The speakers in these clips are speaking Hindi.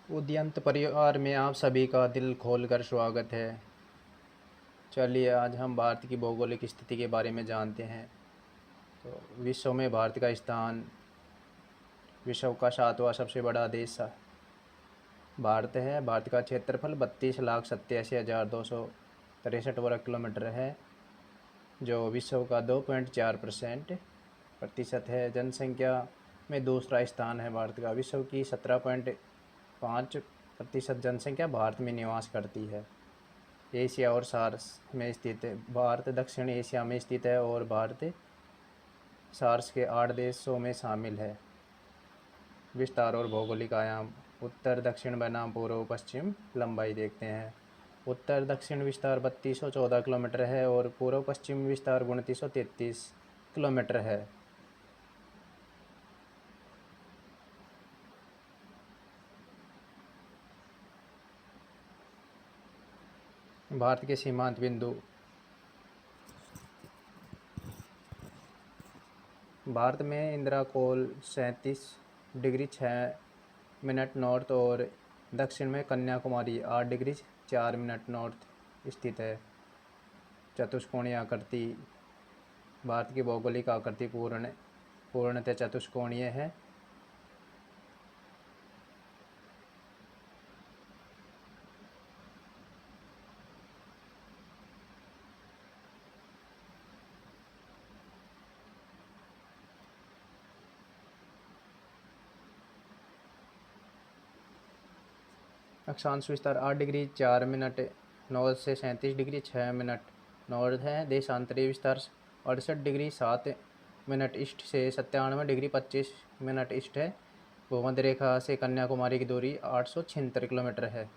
उद्यंत परिवार में आप सभी का दिल खोलकर स्वागत है। चलिए आज हम भारत की भौगोलिक स्थिति के बारे में जानते हैं। तो विश्व में भारत का स्थान विश्व का 7वां सबसे बड़ा देश भारत है। भारत का क्षेत्रफल 32,87,263 वर्ग किलोमीटर है, जो विश्व का 2.4% है। जनसंख्या में दूसरा स्थान है भारत का। विश्व की 17.5% जनसंख्या भारत में निवास करती है। एशिया और सार्स में स्थित है। भारत दक्षिण एशिया में स्थित है और भारत सार्स के 8 देशों में शामिल है। विस्तार और भौगोलिक आयाम। उत्तर दक्षिण बनाम पूर्व पश्चिम लंबाई देखते हैं। उत्तर दक्षिण विस्तार 3214 किलोमीटर है और पूर्व पश्चिम विस्तार 2933 किलोमीटर है। भारत के सीमांत बिंदु। भारत में इंदिरा कोल 37 डिग्री 6 मिनट नॉर्थ और दक्षिण में कन्याकुमारी 8 डिग्री 4 मिनट नॉर्थ स्थित है। चतुष्कोणीय आकृति। भारत की भौगोलिक आकृति पूर्णतः चतुष्कोणीय है। अक्षांश विस्तार 8 डिग्री 4 मिनट नॉर्थ से 37 डिग्री 6 मिनट नॉर्थ है। देशांतरीय विस्तार 68 डिग्री 7 मिनट ईस्ट से 97 डिग्री 25 मिनट ईस्ट है। भूमध्य रेखा से कन्याकुमारी की दूरी 876 किलोमीटर है।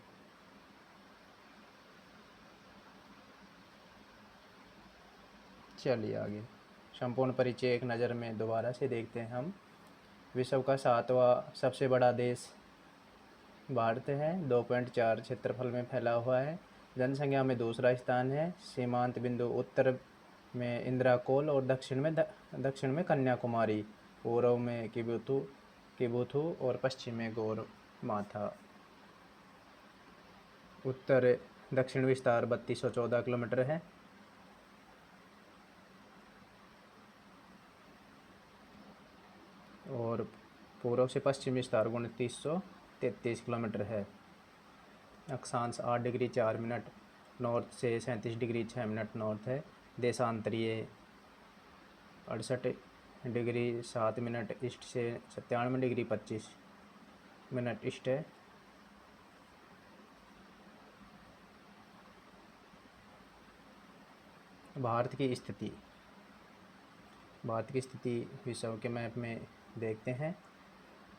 चलिए आगे संपूर्ण परिचय एक नज़र में दोबारा से देखते हैं हम। विश्व का 7वां सबसे बड़ा देश भारत है। 2.4 क्षेत्रफल में फैला हुआ है। जनसंख्या में दूसरा स्थान है। सीमांत बिंदु उत्तर में इंदिरा कोल और दक्षिण में कन्याकुमारी, पूर्व में किबुथु और पश्चिम में गौर माथा। उत्तर दक्षिण विस्तार 3214 किलोमीटर है। और पूर्व से पश्चिम विस्तार 2933 किलोमीटर है। अक्षांश 8 डिग्री 4 मिनट नॉर्थ से 37 डिग्री 6 मिनट नॉर्थ है। देशांतरीय 68 डिग्री 7 मिनट ईस्ट से 97 डिग्री 25 मिनट ईस्ट है। भारत की स्थिति। भारत की स्थिति विश्व के मैप में देखते हैं।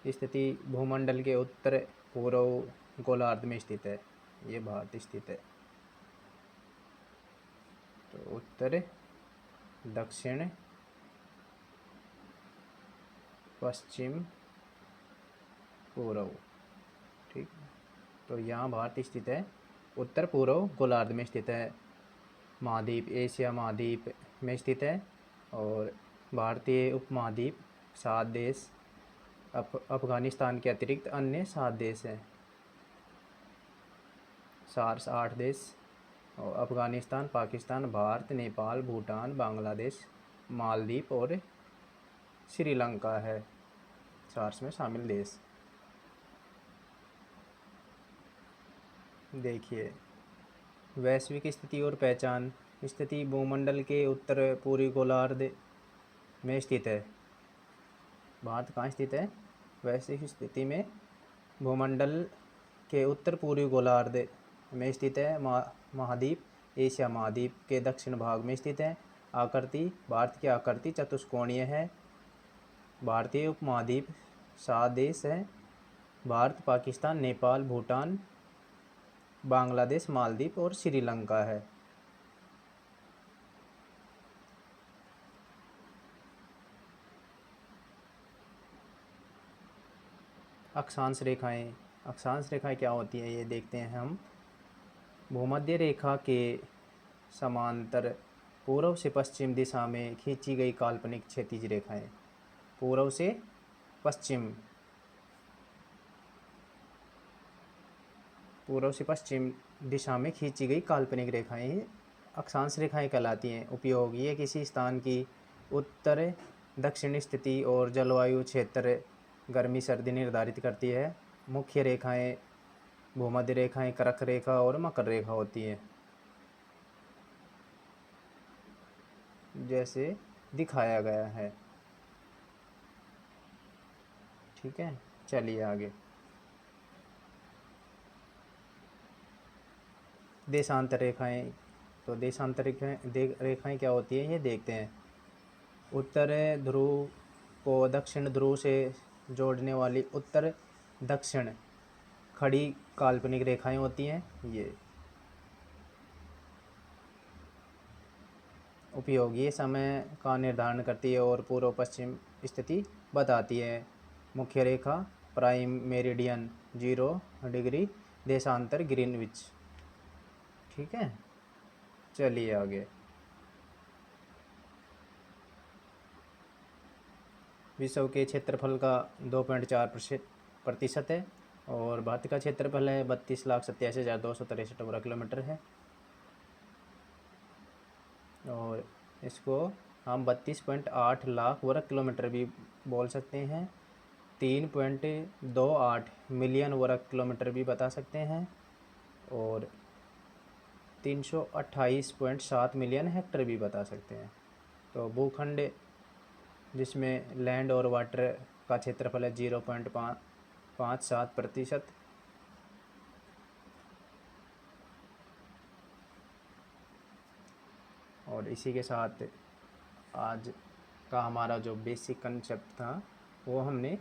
स्थिति भूमंडल के उत्तर पूर्व गोलार्ध में स्थित है। ये भारत स्थित है। तो उत्तर दक्षिण पश्चिम पूर्व, ठीक। तो यहाँ भारत स्थित है, उत्तर पूर्व गोलार्ध में स्थित है। महाद्वीप एशिया महाद्वीप में स्थित है और भारतीय उपमहाद्वीप 7 देश, अफगानिस्तान के अतिरिक्त अन्य 7 देश हैं। सार्स 8 देश और अफगानिस्तान, पाकिस्तान, भारत, नेपाल, भूटान, बांग्लादेश, मालदीव और श्रीलंका है सार्स में शामिल देश। देखिए वैश्विक स्थिति और पहचान। स्थिति भूमंडल के उत्तर पूर्वी गोलार्ध में स्थित है। भारत कहाँ स्थित है? वैश्विक स्थिति में भूमंडल के उत्तर पूर्वी गोलार्ध में स्थित है। महाद्वीप एशिया महाद्वीप के दक्षिण भाग में स्थित है। आकृति भारत की आकृति चतुष्कोणीय है। भारतीय उपमहाद्वीप 7 देश हैं। भारत, पाकिस्तान, नेपाल, भूटान, बांग्लादेश, मालदीव और श्रीलंका है। अक्षांश रेखाएं। अक्षांश रेखाएं क्या होती हैं ये देखते हैं हम। भूमध्य रेखा के समांतर पूर्व से पश्चिम दिशा में खींची गई काल्पनिक क्षैतिज रेखाएं। पूर्व से पश्चिम पूर्व से पश्चिम दिशा में खींची गई काल्पनिक रेखाएं अक्षांश रेखाएं कहलाती हैं। उपयोग: ये किसी स्थान की उत्तर दक्षिण स्थिति और जलवायु क्षेत्र गर्मी सर्दी निर्धारित करती है। मुख्य रेखाएं भूमध्य रेखाएं, कर्क रेखा और मकर रेखा होती हैं, जैसे दिखाया गया है। ठीक है, चलिए आगे। देशांतर रेखाएं। तो देशांतर रेखाएं क्या होती हैं, ये देखते हैं। उत्तर ध्रुव को दक्षिण ध्रुव से जोड़ने वाली उत्तर दक्षिण खड़ी काल्पनिक रेखाएं होती हैं ये। उपयोग: ये समय का निर्धारण करती है और पूर्व पश्चिम स्थिति बताती है। मुख्य रेखा प्राइम मेरिडियन 0 डिग्री, देशांतर ग्रीनविच। ठीक है, चलिए आगे। विश्व के क्षेत्रफल का 2.4% है और भारत का क्षेत्रफल है 32,87,263 वर्ग किलोमीटर है। और इसको हम 32.8 लाख वर्ग किलोमीटर भी बोल सकते हैं, 3.28 मिलियन वर्ग किलोमीटर भी बता सकते हैं और 328.7 मिलियन हेक्टर भी बता सकते हैं। तो भूखंड जिसमें लैंड और वाटर का क्षेत्रफल है 0.57%। और इसी के साथ आज का हमारा जो बेसिक कंसेप्ट था वो हमने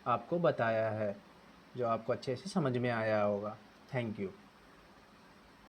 आपको बताया है, जो आपको अच्छे से समझ में आया होगा। Thank you.